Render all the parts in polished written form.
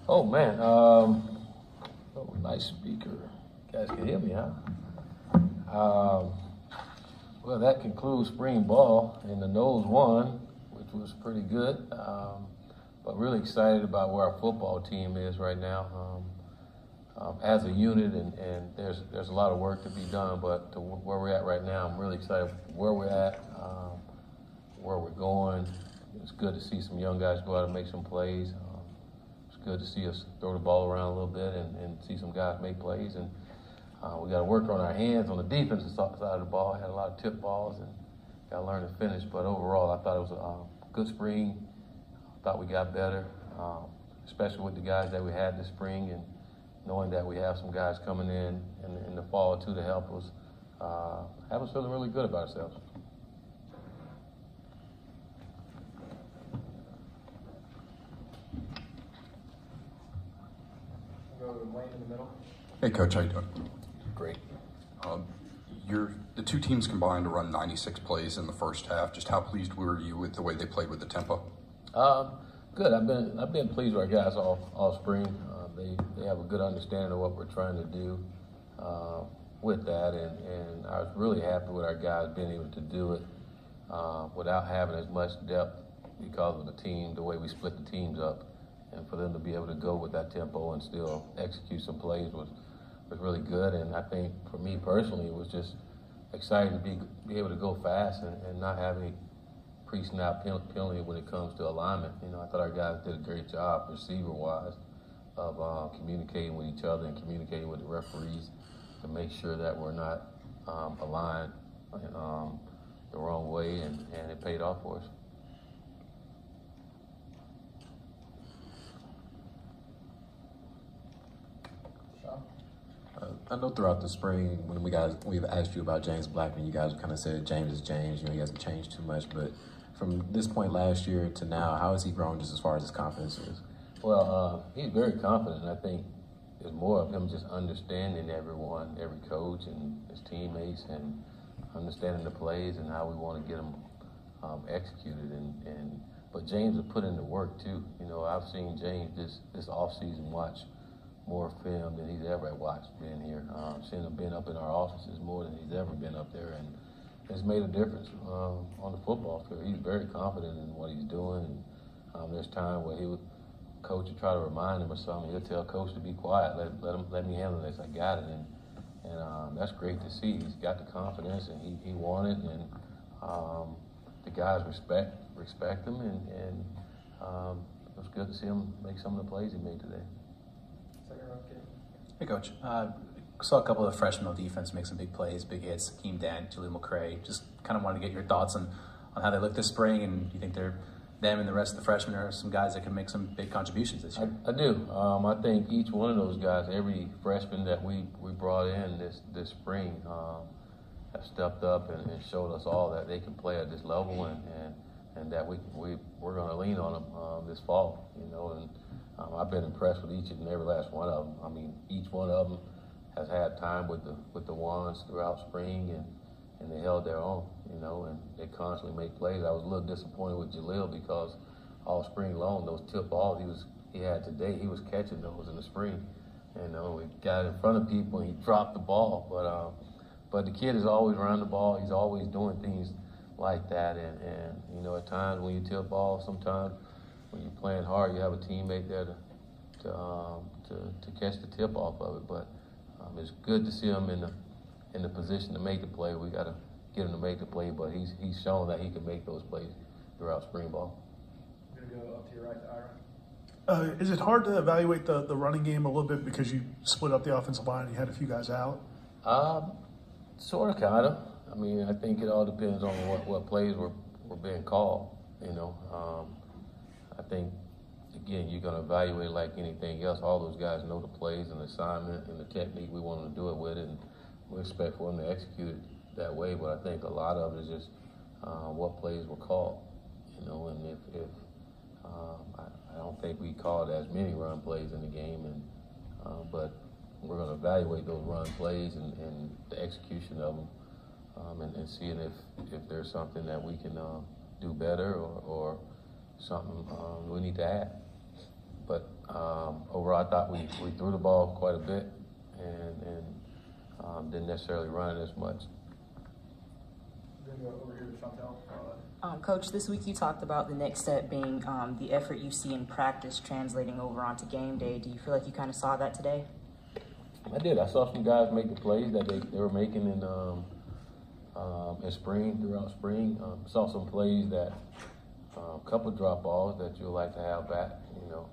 Oh man, nice speaker. You guys can hear me, huh? Well, that concludes spring ball, and the Noles won, which was pretty good. But really excited about where our football team is right now as a unit, and there's a lot of work to be done. But to where we're at right now, I'm really excited where we're at, where we're going. It's good to see some young guys go out and make some plays. It's good to see us throw the ball around a little bit and see some guys make plays. And we got to work on our hands on the defensive side of the ball. Had a lot of tip balls and got to learn to finish. But overall, I thought it was a good spring. I thought we got better, especially with the guys that we had this spring, and knowing that we have some guys coming in the fall too to help us. Have us feeling really good about ourselves. In the middle. Hey, Coach, how you doing? Great. The two teams combined to run 96 plays in the first half. Just how pleased were you with the way they played with the tempo? Good. I've been pleased with our guys all spring. They have a good understanding of what we're trying to do with that, and I was really happy with our guys being able to do it without having as much depth because of the team, the way we split the teams up. And for them to be able to go with that tempo and still execute some plays was really good. And I think for me personally, it was just exciting to be able to go fast and not have any pre-snap penalty when it comes to alignment. You know, I thought our guys did a great job receiver-wise of communicating with each other and communicating with the referees to make sure that we're not aligned the wrong way, and it paid off for us. I know throughout the spring when we've asked you about James Blackman, you guys kind of said James is James. You know, he hasn't changed too much. But from this point last year to now, how has he grown just as far as his confidence is? Well, he's very confident. I think it's more of him just understanding everyone, every coach and his teammates, and understanding the plays and how we want to get them executed. But James has put in the work too. You know, I've seen James this offseason watch more film than he's ever watched being here. Seen him being up in our offices more than he's ever been up there, and it's made a difference on the football field. He's very confident in what he's doing, and there's time where coach would try to remind him or something. He'll tell coach to be quiet, let me handle this, I got it, and that's great to see. He's got the confidence, and he won it, and the guys respect him, and it was good to see him make some of the plays he made today. Hey, Coach. Saw a couple of the freshmen on defense make some big plays, big hits. Hakeem Dent, Julian McCray. Just kind of wanted to get your thoughts on how they look this spring, and you think them and the rest of the freshmen are some guys that can make some big contributions this year? I do. I think each one of those guys, every freshman that we brought in this spring, have stepped up and showed us all that they can play at this level, and that we're going to lean on them this fall. You know, and I've been impressed with each and every last one of them. I mean, each one of them has had time with the ones throughout spring, and they held their own, you know, and they constantly make plays. I was a little disappointed with Jalil because all spring long, those tip balls he had today, he was catching those in the spring. You know, he got in front of people and he dropped the ball. But the kid is always around the ball. He's always doing things like that. And you know, at times when you tip ball, sometimes when you're playing hard, you have a teammate there to catch the tip off of it. But it's good to see him in the position to make the play. We got to get him to make the play, but he's shown that he can make those plays throughout spring ball. I'm going to go up to your right to Ira. Is it hard to evaluate the running game a little bit because you split up the offensive line and you had a few guys out? Sort of, kind of. I mean, I think it all depends on what plays were being called, you know. I think, again, you're going to evaluate like anything else. All those guys know the plays and the assignment and the technique we want them to do it with, and we expect for them to execute it that way. But I think a lot of it is just what plays were called, you know. And if I don't think we called as many run plays in the game, but we're going to evaluate those run plays and the execution of them, and seeing if there's something that we can do better or something we need to add. but overall, I thought we threw the ball quite a bit and didn't necessarily run it as much. Then go over here to Chantel. Coach, this week you talked about the next step being the effort you see in practice translating over onto game day. Do you feel like you kind of saw that today? I did. I saw some guys make the plays that they were making in spring, throughout spring. Saw some plays that a couple drop balls that you'll like to have back, you know.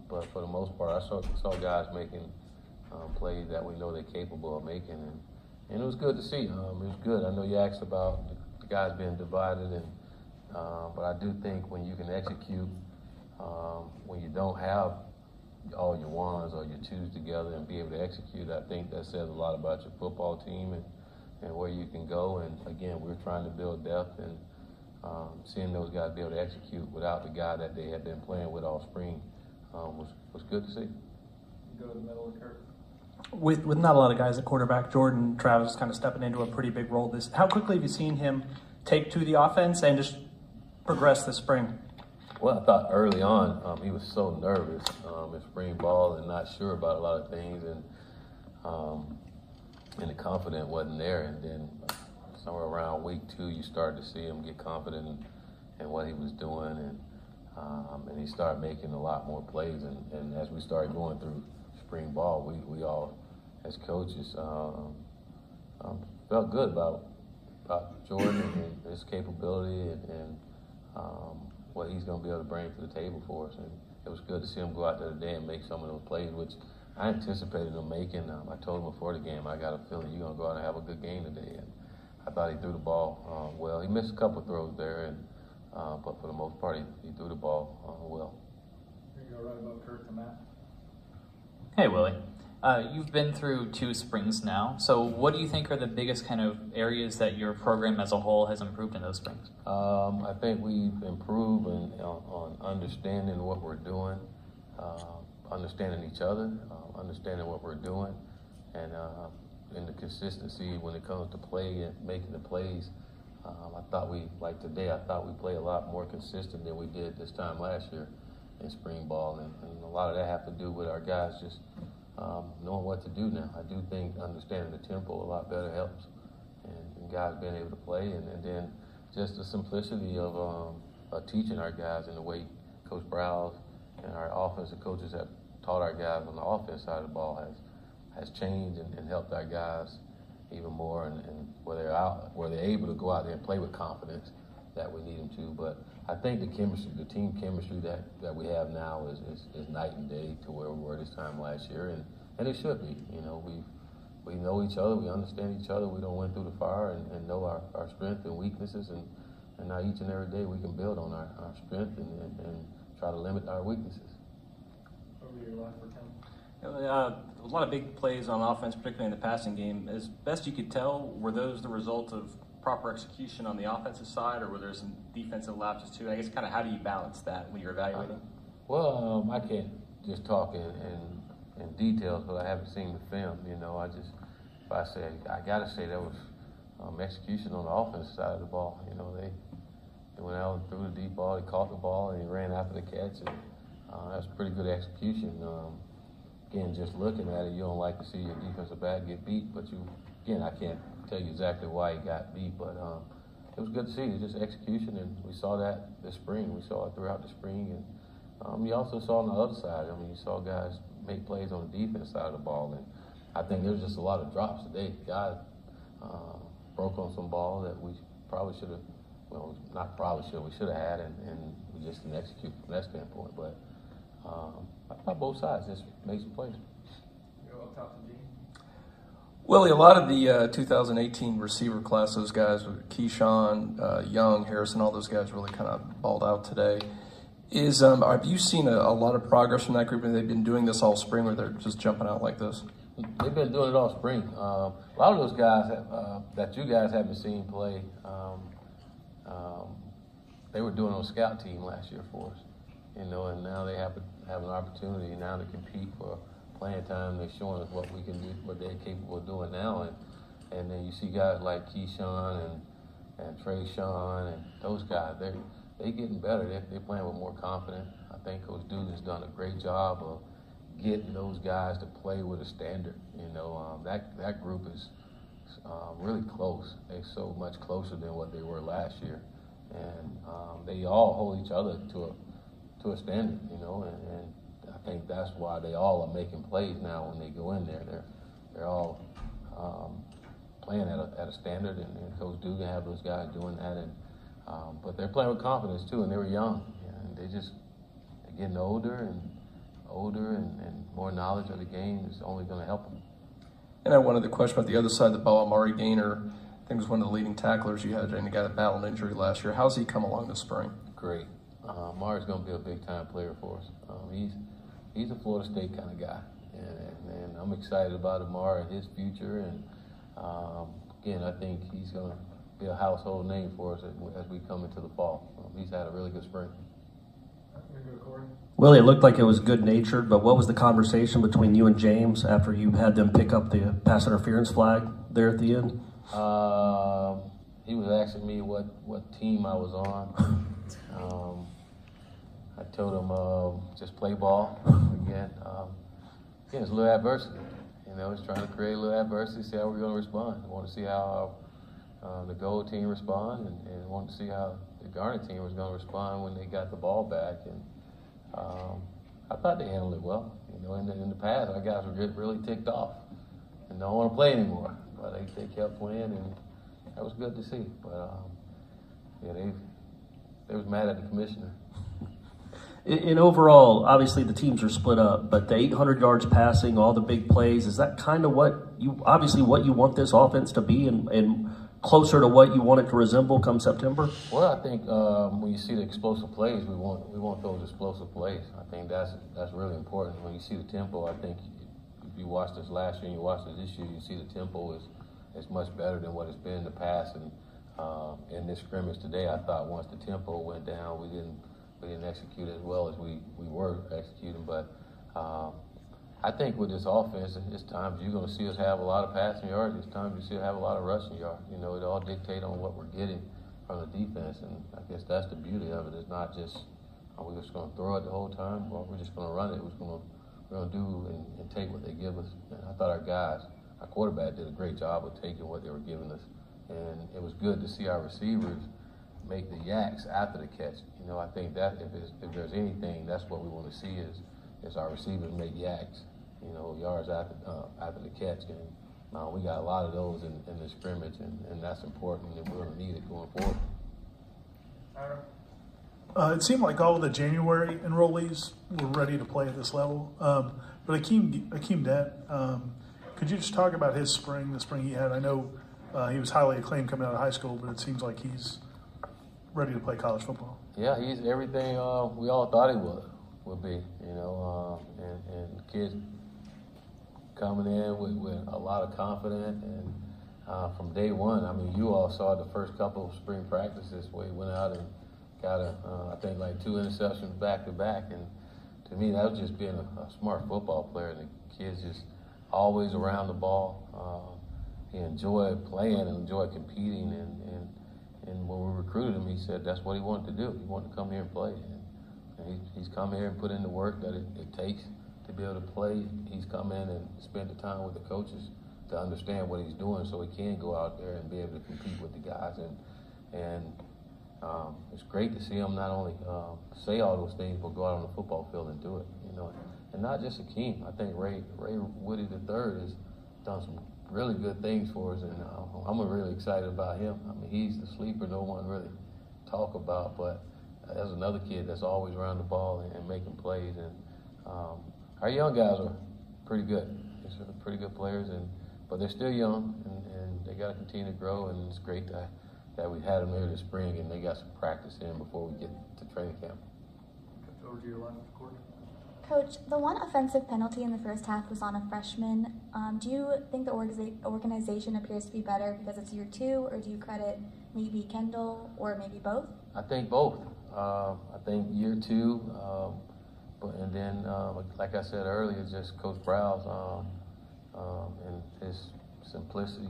But for the most part, I saw guys making plays that we know they're capable of making, and it was good to see. It was good. I know you asked about the guys being divided, but I do think when you can execute, when you don't have all your ones or your twos together and be able to execute, I think that says a lot about your football team and where you can go. And again, we're trying to build depth, and seeing those guys be able to execute without the guy that they had been playing with all spring was good to see. You go to the middle of Kirk. With not a lot of guys at quarterback, Jordan Travis is kind of stepping into a pretty big role. How quickly have you seen him take to the offense and just progress this spring? Well, I thought early on he was so nervous in spring ball and not sure about a lot of things, and the confidence wasn't there. And then somewhere around week 2, you started to see him get confident in what he was doing, and he started making a lot more plays. And as we started going through spring ball, we all, as coaches, felt good about Jordan and his capability and what he's going to be able to bring to the table for us. And it was good to see him go out there today and make some of those plays, which I anticipated him making. I told him before the game, I got a feeling you're going to go out and have a good game today. And I thought he threw the ball well. He missed a couple of throws there, but for the most part, he threw the ball well. Here you go right above Kirk to Matt. Hey, Willie. You've been through 2 springs now, so what do you think are the biggest kind of areas that your program as a whole has improved in those springs? I think we've improved on understanding what we're doing, understanding each other, understanding what we're doing, and in the consistency when it comes to play and making the plays. I thought like today, I thought we played a lot more consistent than we did this time last year in spring ball, and a lot of that have to do with our guys just knowing what to do now. I do think understanding the tempo a lot better helps, and guys being able to play, and then just the simplicity of teaching our guys in the way Coach Browse and our offensive coaches have taught our guys on the offense side of the ball has changed and helped our guys even more, and where they're able to go out there and play with confidence that we need them to. But I think the team chemistry that we have now is night and day to where we were this time last year, and it should be. You know, we know each other, we understand each other, we don't went through the fire and know our strengths and weaknesses, and now each and every day we can build on our strength and try to limit our weaknesses. Over to your left for Tim. A lot of big plays on offense, particularly in the passing game. As best you could tell, were those the result of proper execution on the offensive side, or were there some defensive lapses too? I guess kind of how do you balance that when you're evaluating? Well, I can't just talk in details, but I haven't seen the film. You know, if I say, I gotta say there was execution on the offensive side of the ball. You know, they went out and threw the deep ball, they caught the ball, and he ran after the catch, and that's pretty good execution. Again, just looking at it, you don't like to see your defensive back get beat, but I can't tell you exactly why he got beat, but it was good to see. It was just execution, and we saw that this spring. We saw it throughout the spring, and you also saw on the other side. I mean, you saw guys make plays on the defense side of the ball, and I think there was just a lot of drops today. Guys broke on some ball that we probably should have, well, not probably should, we should have had, and we just didn't execute from that standpoint. But I thought both sides just made some plays. Go up top to Dean. Willie, a lot of the 2018 receiver class, those guys, Keyshawn, Young, Harrison, all those guys really kind of balled out today. Have you seen a lot of progress from that group, and they've been doing this all spring, where they're just jumping out like this? They've been doing it all spring. A lot of those guys that you guys haven't seen play, they were doing on the scout team last year for us, you know, and now they have an opportunity now to compete for playing time. They're showing us what we can do, what they're capable of doing now, and then you see guys like Keyshawn and Trayshawn and those guys. They're getting better. They're playing with more confidence. I think Coach Dugan's done a great job of getting those guys to play with a standard. You know, that group is really close. They're so much closer than what they were last year, and they all hold each other to a standard. You know, and I think that's why they all are making plays now when they go in there. They're all playing at a standard, and Coach Dugan have those guys doing that, and but they're playing with confidence too, and they were young, and they're getting older and more knowledge of the game is only going to help them. And I wanted to question about the other side of the ball. Amari Gaynor, I think, was one of the leading tacklers you had, and he got a battle injury last year. How's he come along this spring? Great. Amari's going to be a big-time player for us. He's a Florida State kind of guy, and I'm excited about Amari and his future. And again, I think he's going to be a household name for us as we come into the fall. He's had a really good spring. Willie, it looked like it was good-natured, but what was the conversation between you and James after you had them pick up the pass interference flag there at the end? He was asking me what team I was on. I told him just play ball again. Again, it's a little adversity. You know, it's trying to create a little adversity, see how we're going to respond. I want to see how the gold team respond, and want to see how the Garnet team was going to respond when they got the ball back. And I thought they handled it well. You know, in the past, our guys were really ticked off and don't want to play anymore. But they kept playing, and that was good to see. But yeah, they was mad at the commissioner. In overall, obviously the teams are split up, but the 800 yards passing, all the big plays, is that kind of what you want this offense to be, and closer to what you want it to resemble come September? Well, I think when you see the explosive plays, we want those explosive plays. I think that's really important. When you see the tempo, I think if you watched this last year and you watched it this year, you see the tempo is much better than what it's been in the past. And in this scrimmage today, I thought once the tempo went down, we didn't execute as well as we were executing. But I think with this offense, it's times you're going to see us have a lot of passing yards. It's times you see us have a lot of rushing yards. You know, it all dictates on what we're getting from the defense, and I guess that's the beauty of it. It's not just are we just going to throw it the whole time, or we're just going to run it. We're going to do and take what they give us. And I thought our quarterback did a great job of taking what they were giving us, and it was good to see our receivers make the yaks after the catch. You know, I think that if there's anything, that's what we want to see is our receivers make yaks, you know, yards after the catch. And we got a lot of those in the scrimmage, and that's important, and we're going to need it going forward. It seemed like all of the January enrollees were ready to play at this level. But Akeem Dent, could you just talk about his spring, the spring he had? I know he was highly acclaimed coming out of high school, but it seems like he's ready to play college football. Yeah, he's everything we all thought he would be, you know, and kids coming in with a lot of confidence, and from day one, I mean, you all saw the first couple of spring practices where he went out and got I think like 2 interceptions back to back, and to me that was just being a smart football player, and the kids just always around the ball. He enjoyed playing and enjoyed competing, and when we recruited him, he said that's what he wanted to do. He wanted to come here and play, and he's come here and put in the work that it takes to be able to play. He's come in and spent the time with the coaches to understand what he's doing, so he can go out there and be able to compete with the guys. And it's great to see him not only say all those things, but go out on the football field and do it. You know, and not just Akeem. I think Ray Woody III has done some really good things for us, and I'm really excited about him. I mean, he's the sleeper no one really talk about, but there's another kid that's always around the ball and making plays. And our young guys are pretty good. They're pretty good players, but they're still young, and they got to continue to grow. And it's great that we had them there this spring, and they got some practice in before we get to training camp. Over to your line, Courtney. Coach, the one offensive penalty in the first half was on a freshman. Do you think the organization appears to be better because it's year 2, or do you credit maybe Kendall or maybe both? I think both. I think year 2, and then like I said earlier, just Coach Browse and his simplicity,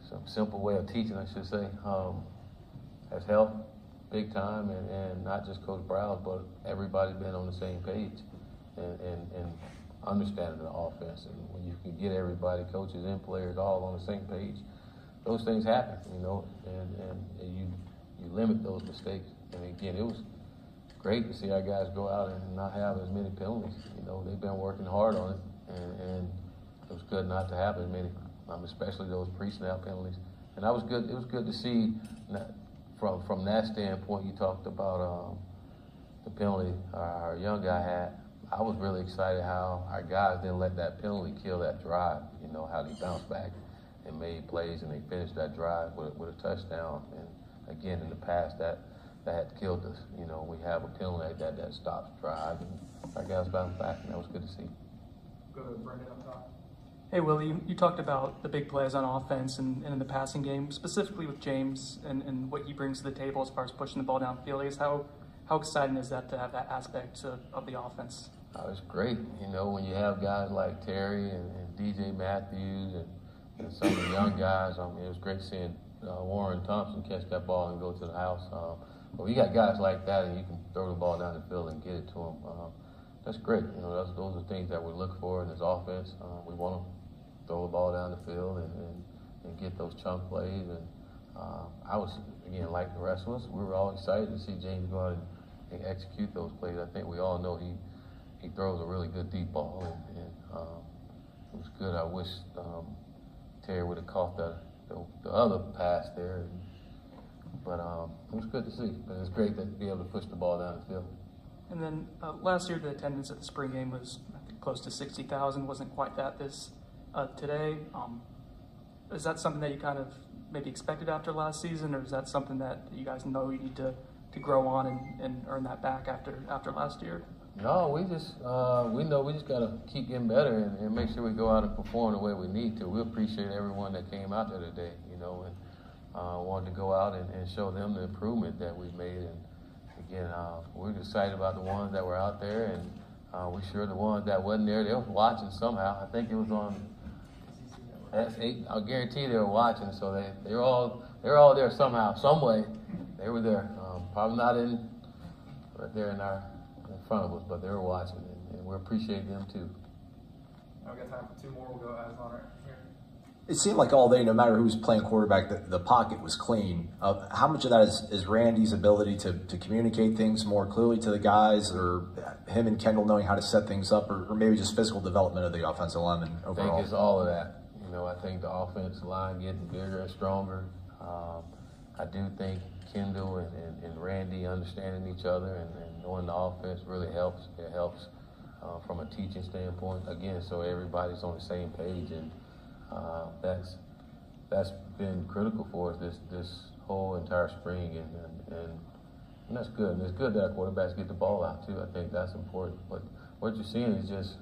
some simple way of teaching, I should say, has helped. big time, and not just Coach Browse, but everybody been on the same page and understanding the offense. And when you can get everybody, coaches and players, all on the same page, those things happen, you know, and you limit those mistakes. And again, it was great to see our guys go out and not have as many penalties. You know, they've been working hard on it, and it was good not to have as many, especially those pre-snap penalties. And that was good. It was good to see from that standpoint. You talked about the penalty our young guy had. I was really excited how our guys didn't let that penalty kill that drive. You know, how they bounced back and made plays, and they finished that drive with a touchdown. And again, in the past, that had killed us. You know, we have a penalty like that stops drive, and our guys bounced back, and that was good to see. Go to Brendan up top. Hey, Willie, you talked about the big plays on offense and in the passing game, specifically with James and what he brings to the table as far as pushing the ball downfield. I guess how exciting is that to have that aspect of the offense? It's great. You know, when you have guys like Terry and DJ Matthews and some of the young guys, I mean, it was great seeing Warren Thompson catch that ball and go to the house. But you got guys like that, and you can throw the ball down the field and get it to them. That's great. You know, those are things that we look for in this offense. We want to throw the ball down the field and get those chunk plays. And I was, again, like the rest of us, we were all excited to see James go out and execute those plays. I think we all know he throws a really good deep ball, and it was good. I wish Terry would have caught the other pass there. But it was good to see. But it's great to be able to push the ball down the field. And then last year, the attendance at the spring game was, I think, close to 60,000. Wasn't quite that this today. Is that something that you kind of maybe expected after last season, or is that something that you guys know you need to grow on and earn that back after last year? No, we know we just got to keep getting better and make sure we go out and perform the way we need to. We appreciate everyone that came out there today, you know, and wanted to go out and show them the improvement that we've made. And again, we're excited about the ones that were out there, and we're sure the ones that wasn't there, they were watching somehow. I think it was on S8. I guarantee they were watching, so they were all there somehow, some way. They were there. Probably not right there in front of us, but they were watching, and we appreciate them too. I've got time for two more. We'll go Aslan right here. It seemed like all day, no matter who was playing quarterback, the pocket was clean. How much of that is Randy's ability to communicate things more clearly to the guys, or him and Kendall knowing how to set things up, or maybe just physical development of the offensive lineman overall? I think it's all of that. You know, I think the offensive line getting bigger and stronger. I do think Kendall and Randy understanding each other and knowing the offense really helps. It helps from a teaching standpoint, again, so everybody's on the same page, and that's been critical for us this whole entire spring, and that's good. And it's good that our quarterbacks get the ball out too. I think that's important. But what you're seeing is just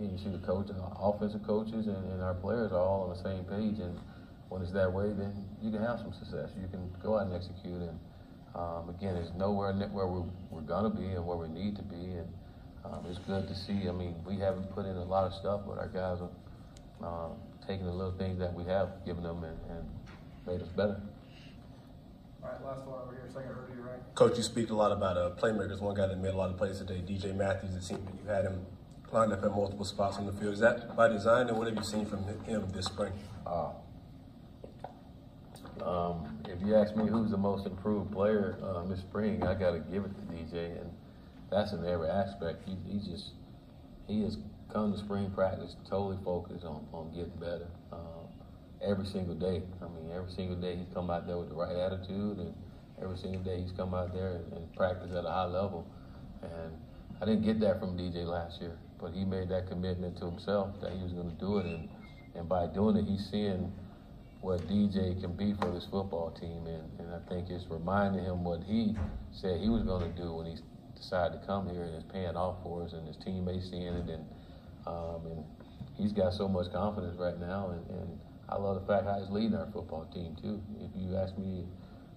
you see the coaches, offensive coaches, and our players are all on the same page. And when it's that way, then you can have some success. You can go out and execute. And again, it's nowhere where we're gonna be and where we need to be. And it's good to see. I mean, we haven't put in a lot of stuff, but our guys are taking the little things that we have given them and made us better. All right, last one over here, second over to you, right? Coach, you speak a lot about playmakers. One guy that made a lot of plays today, DJ Matthews. It seemed that you had him lined up at multiple spots on the field. Is that by design, and what have you seen from him this spring? If you ask me who's the most improved player this spring, I got to give it to DJ, and that's in every aspect. He has come to spring practice totally focused on getting better every single day. I mean, every single day he's come out there with the right attitude, and every single day he's come out there and practiced at a high level. And I didn't get that from DJ last year, but he made that commitment to himself that he was going to do it, and by doing it, he's seeing what DJ can be for this football team, and I think it's reminding him what he said he was going to do when he decided to come here, and it's paying off for us, and his teammates seeing it, and he's got so much confidence right now, and I love the fact how he's leading our football team too. If you ask me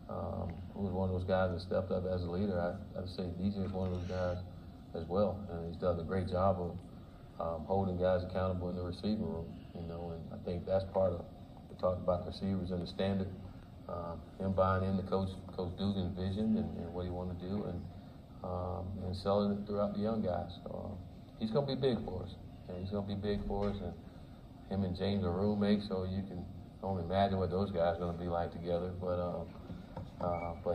who was one of those guys that stepped up as a leader, I'd say DJ is one of those guys as well, and he's done a great job of holding guys accountable in the receiving room, you know, and I think that's part of, we talked about receivers in the standard him buying into Coach Dugan's vision and what he wanted to do, and selling it throughout the young guys. So he's going to be big for us. And he's going to be big for us. And him and James are roommates, so you can only imagine what those guys are going to be like together. But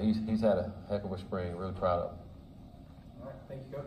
he's had a heck of a spring. Real proud of him. All right, thank you, Coach.